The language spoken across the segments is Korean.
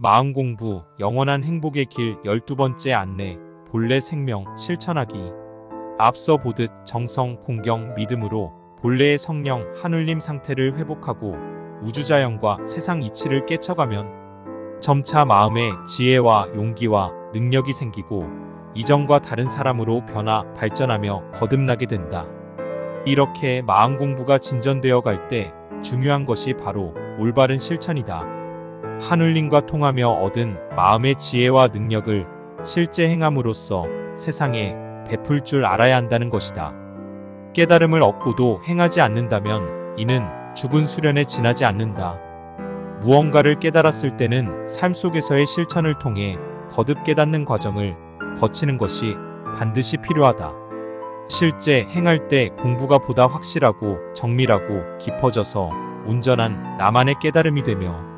마음공부, 영원한 행복의 길 12번째 안내, 본래 생명, 실천하기. 앞서 보듯 정성, 공경, 믿음으로 본래의 성령, 하늘님 상태를 회복하고 우주자연과 세상 이치를 깨쳐가면 점차 마음에 지혜와 용기와 능력이 생기고 이전과 다른 사람으로 변화, 발전하며 거듭나게 된다. 이렇게 마음 공부가 진전되어 갈 때 중요한 것이 바로 올바른 실천이다. 하늘님과 통하며 얻은 마음의 지혜와 능력을 실제 행함으로써 세상에 베풀 줄 알아야 한다는 것이다. 깨달음을 얻고도 행하지 않는다면 이는 죽은 수련에 지나지 않는다. 무언가를 깨달았을 때는 삶 속에서의 실천을 통해 거듭 깨닫는 과정을 거치는 것이 반드시 필요하다. 실제 행할 때 공부가 보다 확실하고 정밀하고 깊어져서 온전한 나만의 깨달음이 되며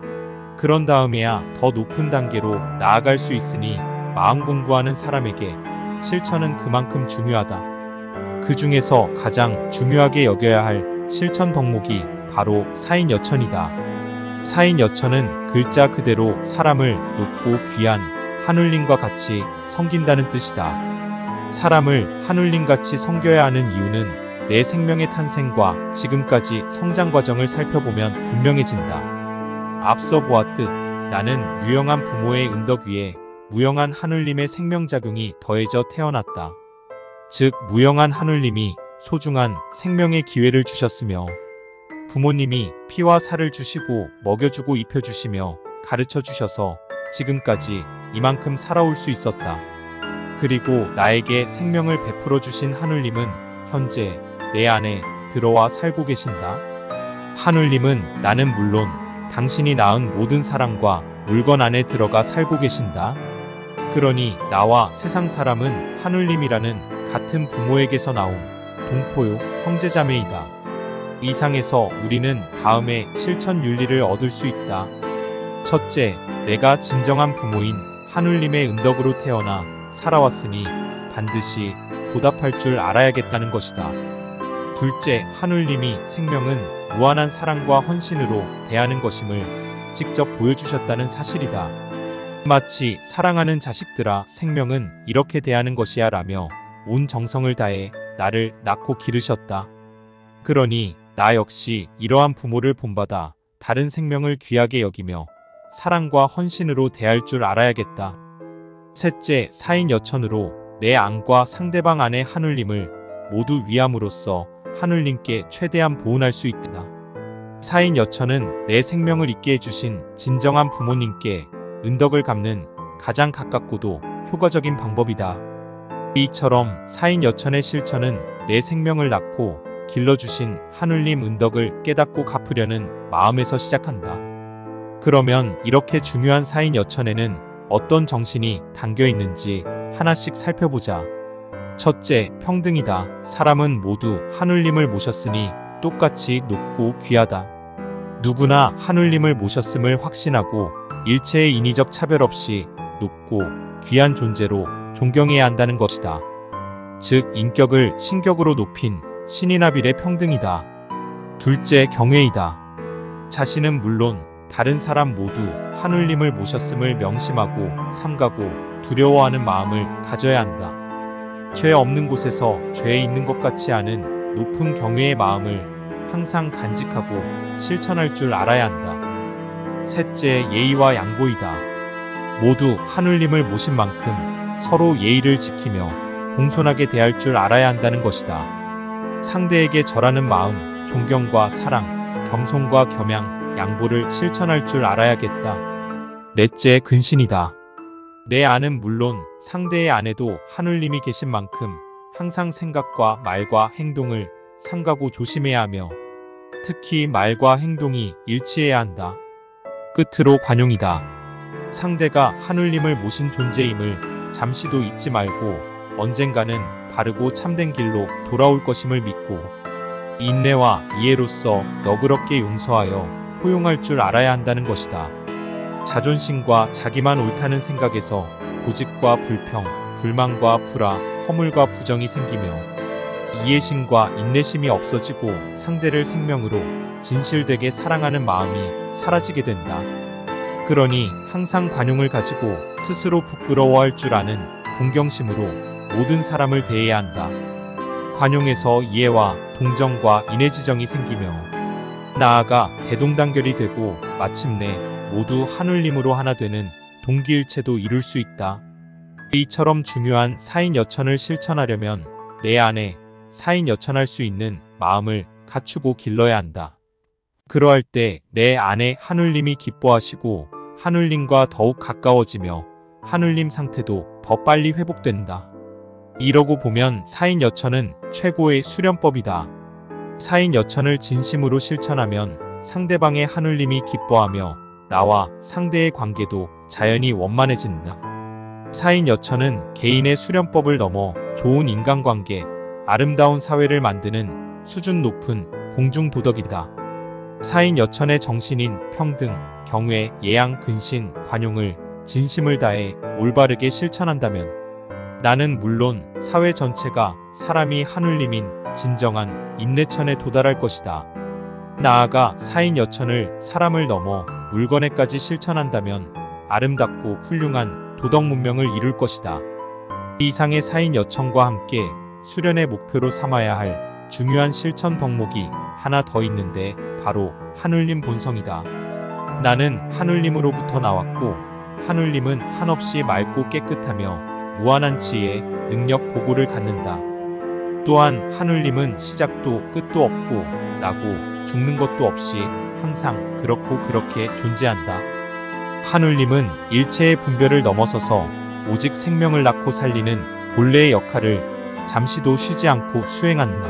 그런 다음에야 더 높은 단계로 나아갈 수 있으니 마음 공부하는 사람에게 실천은 그만큼 중요하다. 그 중에서 가장 중요하게 여겨야 할 실천 덕목이 바로 사인여천이다. 사인여천은 글자 그대로 사람을 높고 귀한 하늘님과 같이 섬긴다는 뜻이다. 사람을 하늘님같이 섬겨야 하는 이유는 내 생명의 탄생과 지금까지 성장 과정을 살펴보면 분명해진다. 앞서 보았듯 나는 유영한 부모의 은덕 위에 무영한 하늘님의 생명작용이 더해져 태어났다. 즉 무영한 하늘님이 소중한 생명의 기회를 주셨으며 부모님이 피와 살을 주시고 먹여주고 입혀주시며 가르쳐주셔서 지금까지 이만큼 살아올 수 있었다. 그리고 나에게 생명을 베풀어 주신 하늘님은 현재 내 안에 들어와 살고 계신다. 하늘님은 나는 물론 당신이 낳은 모든 사람과 물건 안에 들어가 살고 계신다. 그러니 나와 세상 사람은 하늘님이라는 같은 부모에게서 나온 동포요 형제자매이다. 이상에서 우리는 다음의 실천 윤리를 얻을 수 있다. 첫째, 내가 진정한 부모인 하늘님의 은덕으로 태어나 살아왔으니 반드시 보답할 줄 알아야겠다는 것이다. 둘째, 하늘님이 생명은 무한한 사랑과 헌신으로 대하는 것임을 직접 보여주셨다는 사실이다. 마치 사랑하는 자식들아 생명은 이렇게 대하는 것이야 라며 온 정성을 다해 나를 낳고 기르셨다. 그러니 나 역시 이러한 부모를 본받아 다른 생명을 귀하게 여기며 사랑과 헌신으로 대할 줄 알아야겠다. 셋째, 사인여천으로 내 안과 상대방 안의 하늘님을 모두 위함으로써 하늘님께 최대한 보은할 수 있다. 사인여천은 내 생명을 있게 해주신 진정한 부모님께 은덕을 갚는 가장 가깝고도 효과적인 방법이다. 이처럼 사인여천의 실천은 내 생명을 낳고 길러주신 하늘님 은덕을 깨닫고 갚으려는 마음에서 시작한다. 그러면 이렇게 중요한 사인여천에는 어떤 정신이 담겨 있는지 하나씩 살펴보자. 첫째, 평등이다. 사람은 모두 하늘님을 모셨으니 똑같이 높고 귀하다. 누구나 하늘님을 모셨음을 확신하고 일체의 인위적 차별 없이 높고 귀한 존재로 존경해야 한다는 것이다. 즉 인격을 신격으로 높인 신이나 빌의 평등이다. 둘째, 경외이다. 자신은 물론 다른 사람 모두 하늘님을 모셨음을 명심하고 삼가고 두려워하는 마음을 가져야 한다. 죄 없는 곳에서 죄 있는 것 같지 않은 높은 경외의 마음을 항상 간직하고 실천할 줄 알아야 한다. 셋째, 예의와 양보이다. 모두 하늘님을 모신 만큼 서로 예의를 지키며 공손하게 대할 줄 알아야 한다는 것이다. 상대에게 절하는 마음, 존경과 사랑, 겸손과 겸양, 양보를 실천할 줄 알아야겠다. 넷째, 근신이다. 내 안은 물론 상대의 안에도 하늘님이 계신 만큼 항상 생각과 말과 행동을 삼가고 조심해야 하며 특히 말과 행동이 일치해야 한다. 끝으로 관용이다. 상대가 하늘님을 모신 존재임을 잠시도 잊지 말고 언젠가는 바르고 참된 길로 돌아올 것임을 믿고 인내와 이해로써 너그럽게 용서하여 포용할 줄 알아야 한다는 것이다. 자존심과 자기만 옳다는 생각에서 고집과 불평, 불만과 불화, 허물과 부정이 생기며 이해심과 인내심이 없어지고 상대를 생명으로 진실되게 사랑하는 마음이 사라지게 된다. 그러니 항상 관용을 가지고 스스로 부끄러워할 줄 아는 공경심으로 모든 사람을 대해야 한다. 관용에서 이해와 동정과 인애지정이 생기며 나아가 대동단결이 되고 마침내 모두 하늘림으로 하나 되는 동기일체도 이룰 수 있다. 이처럼 중요한 사인여천을 실천하려면 내 안에 사인여천할 수 있는 마음을 갖추고 길러야 한다. 그러할 때 내 안에 하늘님이 기뻐하시고 하늘님과 더욱 가까워지며 하늘님 상태도 더 빨리 회복된다. 이러고 보면 사인여천은 최고의 수련법이다. 사인여천을 진심으로 실천하면 상대방의 하늘님이 기뻐하며 나와 상대의 관계도 자연히 원만해진다. 사인여천은 개인의 수련법을 넘어 좋은 인간관계, 아름다운 사회를 만드는 수준 높은 공중도덕이다. 사인여천의 정신인 평등, 경외, 예양, 근신, 관용을 진심을 다해 올바르게 실천한다면 나는 물론 사회 전체가 사람이 하늘님인 진정한 인내천에 도달할 것이다. 나아가 사인여천을 사람을 넘어 물건에까지 실천한다면 아름답고 훌륭한 도덕 문명을 이룰 것이다. 이 이상의 사인여천과 함께 수련의 목표로 삼아야 할 중요한 실천 덕목이 하나 더 있는데 바로 하늘님 본성이다. 나는 하늘님으로부터 나왔고 하늘님은 한없이 맑고 깨끗하며 무한한 지혜, 능력, 보고를 갖는다. 또한 하늘님은 시작도 끝도 없고 나고 죽는 것도 없이 항상 그렇고 그렇게 존재한다. 하늘님은 일체의 분별을 넘어서서 오직 생명을 낳고 살리는 본래의 역할을 잠시도 쉬지 않고 수행한다.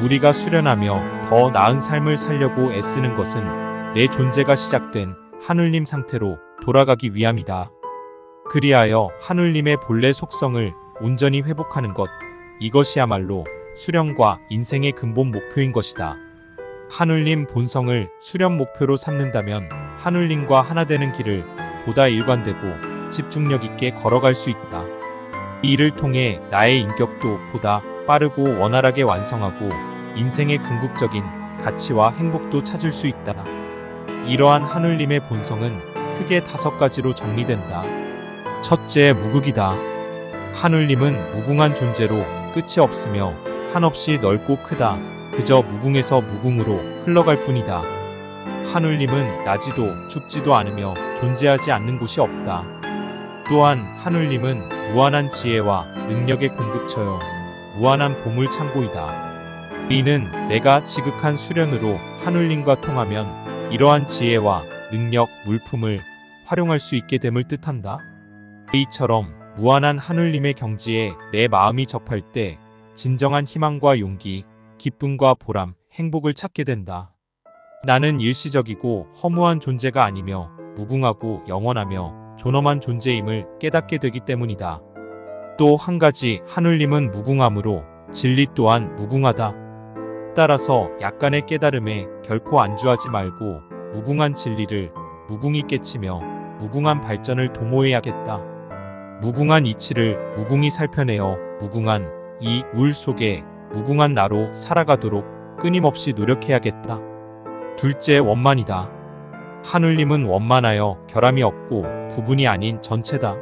우리가 수련하며 더 나은 삶을 살려고 애쓰는 것은 내 존재가 시작된 하늘님 상태로 돌아가기 위함이다. 그리하여 하늘님의 본래 속성을 온전히 회복하는 것, 이것이야말로 수련과 인생의 근본 목표인 것이다. 하늘님 본성을 수련 목표로 삼는다면 하늘님과 하나 되는 길을 보다 일관되고 집중력 있게 걸어갈 수 있다. 이 일을 통해 나의 인격도 보다 빠르고 원활하게 완성하고 인생의 궁극적인 가치와 행복도 찾을 수 있다. 이러한 하늘님의 본성은 크게 5가지로 정리된다. 첫째, 무극이다. 하늘님은 무궁한 존재로 끝이 없으며 한없이 넓고 크다. 그저 무궁에서 무궁으로 흘러갈 뿐이다. 하늘님은 나지도 죽지도 않으며 존재하지 않는 곳이 없다. 또한 하늘님은 무한한 지혜와 능력의 공급처여 무한한 보물 창고이다. 이는 내가 지극한 수련으로 하늘님과 통하면 이러한 지혜와 능력, 물품을 활용할 수 있게 됨을 뜻한다. 이처럼 무한한 하늘님의 경지에 내 마음이 접할 때 진정한 희망과 용기, 기쁨과 보람, 행복을 찾게 된다. 나는 일시적이고 허무한 존재가 아니며 무궁하고 영원하며 존엄한 존재임을 깨닫게 되기 때문이다. 또 한 가지, 하늘님은 무궁함으로 진리 또한 무궁하다. 따라서 약간의 깨달음에 결코 안주하지 말고 무궁한 진리를 무궁히 깨치며 무궁한 발전을 도모해야겠다. 무궁한 이치를 무궁히 살펴내어 무궁한 이 울 속에 무궁한 나로 살아가도록 끊임없이 노력해야겠다. 둘째, 원만이다. 하늘님은 원만하여 결함이 없고 부분이 아닌 전체다.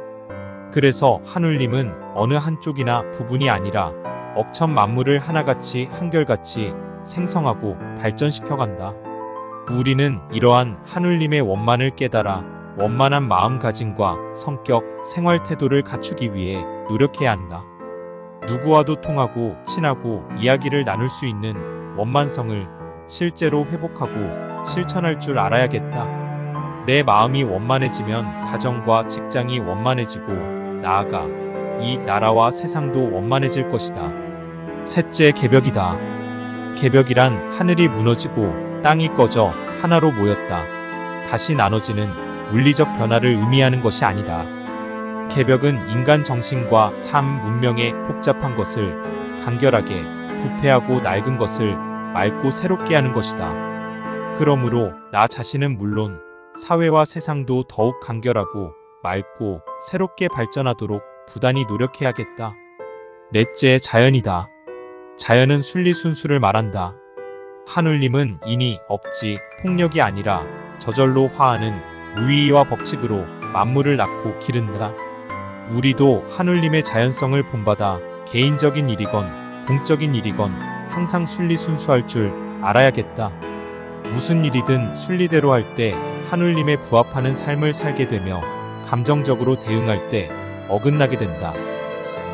그래서 하늘님은 어느 한쪽이나 부분이 아니라 억천 만물을 하나같이 한결같이 생성하고 발전시켜간다. 우리는 이러한 하늘님의 원만을 깨달아 원만한 마음가짐과 성격, 생활 태도를 갖추기 위해 노력해야 한다. 누구와도 통하고 친하고 이야기를 나눌 수 있는 원만성을 실제로 회복하고 실천할 줄 알아야겠다. 내 마음이 원만해지면 가정과 직장이 원만해지고 나아가 이 나라와 세상도 원만해질 것이다. 셋째, 개벽이다. 개벽이란 하늘이 무너지고 땅이 꺼져 하나로 모였다. 다시 나눠지는 물리적 변화를 의미하는 것이 아니다. 개벽은 인간 정신과 삶 문명의 복잡한 것을 간결하게, 부패하고 낡은 것을 맑고 새롭게 하는 것이다. 그러므로 나 자신은 물론 사회와 세상도 더욱 간결하고 맑고 새롭게 발전하도록 부단히 노력해야겠다. 넷째, 자연이다. 자연은 순리순수를 말한다. 하늘님은 인이, 억지, 폭력이 아니라 저절로 화하는 우위와 법칙으로 만물을 낳고 기른다. 우리도 하늘님의 자연성을 본받아 개인적인 일이건 공적인 일이건 항상 순리순수할 줄 알아야겠다. 무슨 일이든 순리대로 할 때 하늘님에 부합하는 삶을 살게 되며 감정적으로 대응할 때 어긋나게 된다.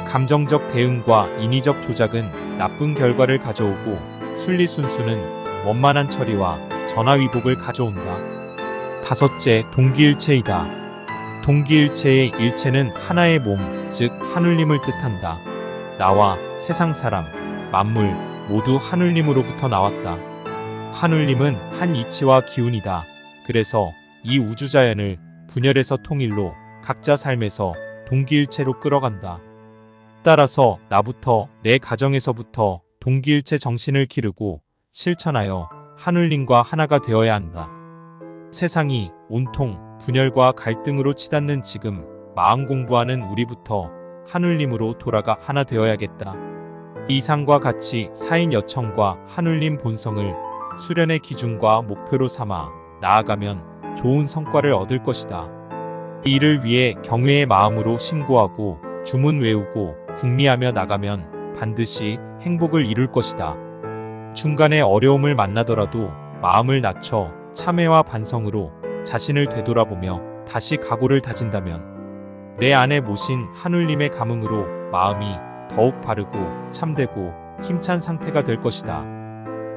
감정적 대응과 인위적 조작은 나쁜 결과를 가져오고 순리순수는 원만한 처리와 전화위복을 가져온다. 다섯째, 동기일체이다. 동기일체의 일체는 하나의 몸, 즉 하늘님을 뜻한다. 나와 세상 사람, 만물 모두 하늘님으로부터 나왔다. 하늘님은 한 이치와 기운이다. 그래서 이 우주자연을 분열에서 통일로 각자 삶에서 동기일체로 끌어간다. 따라서 나부터 내 가정에서부터 동기일체 정신을 기르고 실천하여 하늘님과 하나가 되어야 한다. 세상이 온통 분열과 갈등으로 치닫는 지금 마음 공부하는 우리부터 하늘님으로 돌아가 하나 되어야겠다. 이상과 같이 사인 여청과 하늘님 본성을 수련의 기준과 목표로 삼아 나아가면 좋은 성과를 얻을 것이다. 이를 위해 경외의 마음으로 신고하고 주문 외우고 궁리하며 나가면 반드시 행복을 이룰 것이다. 중간에 어려움을 만나더라도 마음을 낮춰 참회와 반성으로 자신을 되돌아보며 다시 각오를 다진다면 내 안에 모신 하늘님의 감흥으로 마음이 더욱 바르고 참되고 힘찬 상태가 될 것이다.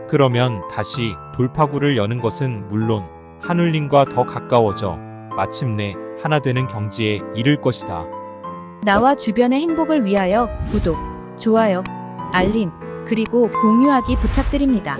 그러면 다시 돌파구를 여는 것은 물론 하늘님과 더 가까워져 마침내 하나 되는 경지에 이를 것이다. 나와 주변의 행복을 위하여 구독, 좋아요, 알림, 그리고 공유하기 부탁드립니다.